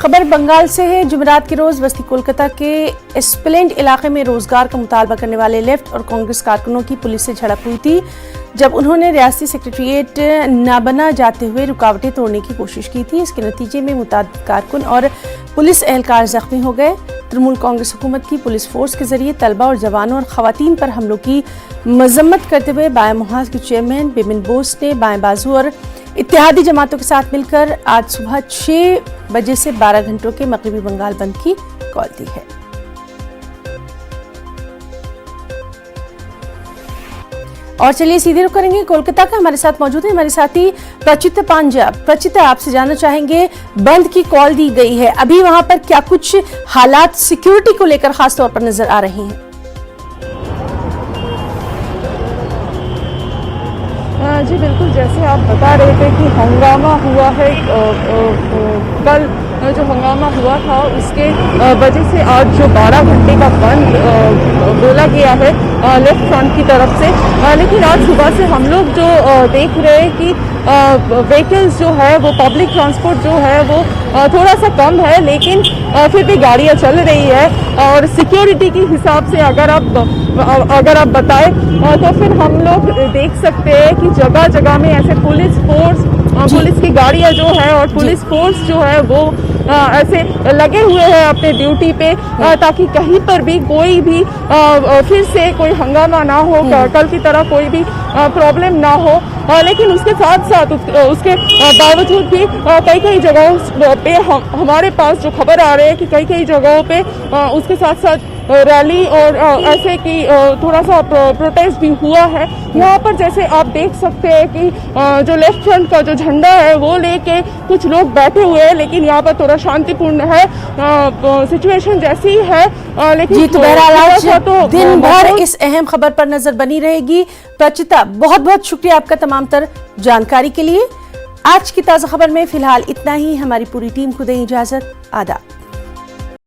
खबर बंगाल से है। जुमेरात के रोज वस्ती कोलकाता के एस्प्लेंड इलाके में रोजगार का मुतालबा करने वाले लेफ्ट और कांग्रेस कारकुनों की पुलिस से झड़प हुई थी, जब उन्होंने रियासती सेक्रेटरीट न बना जाते हुए रुकावटें तोड़ने की कोशिश की थी। इसके नतीजे में मुतादिद कारकुन और पुलिस एहलकार जख्मी हो गए। तृणमूल कांग्रेस हुकूमत की पुलिस फोर्स के जरिए तलबा और जवानों और खवातीन पर हमलों की मजम्मत करते हुए बाएं मुहाज के चेयरमैन बिपिन बोस ने बाएं बाजू और इत्तेहादी जमातों के साथ मिलकर आज सुबह 6 बजे से 12 घंटों के मगरिबी बंगाल बंद की कॉल दी है। और चलिए सीधे रुख करेंगे कोलकाता का। हमारे साथ मौजूद है हमारे साथी प्रचिता पांजा। प्रचिता, आपसे जानना चाहेंगे, बंद की कॉल दी गई है, अभी वहां पर क्या कुछ हालात सिक्योरिटी को लेकर खास तौर पर नजर आ रहे हैं? जी बिल्कुल, जैसे आप बता रहे थे कि हंगामा हुआ है, कल जो हंगामा हुआ था उसके वजह से आज जो 12 घंटे का बंद बोला गया है लेफ्ट फ्रंट की तरफ से। लेकिन आज सुबह से हम लोग जो देख रहे हैं कि व्हीकल्स जो है वो पब्लिक ट्रांसपोर्ट जो है वो थोड़ा सा कम है, लेकिन फिर भी गाड़ियाँ चल रही है। और सिक्योरिटी के हिसाब से अगर आप बताएं तो फिर हम लोग देख सकते हैं कि जगह जगह में ऐसे पुलिस फोर्स, पुलिस की गाड़ियाँ जो है और पुलिस फोर्स जो है वो ऐसे लगे हुए हैं अपने ड्यूटी पे, ताकि कहीं पर भी कोई भी फिर से कोई हंगामा ना हो, कल की तरह कोई भी प्रॉब्लम ना हो। लेकिन उसके साथ साथ उसके बावजूद भी कई जगहों पे हमारे पास जो खबर आ रही है कि कई जगहों पे उसके साथ साथ रैली और ऐसे कि थोड़ा सा प्रोटेस्ट भी हुआ है। यहाँ पर जैसे आप देख सकते हैं कि जो लेफ्ट फ्रंट का जो झंडा है वो लेके कुछ लोग बैठे हुए हैं, लेकिन यहाँ पर थोड़ा शांतिपूर्ण है सिचुएशन जैसी ही है। लेकिन जी, तो बहरहाल आज दिन भर इस अहम खबर पर नजर बनी रहेगी। प्रचिता, बहुत बहुत शुक्रिया आपका तमाम तर जानकारी के लिए। आज की ताज़ा खबर में फिलहाल इतना ही। हमारी पूरी टीम को दें इजाजत। आदाब।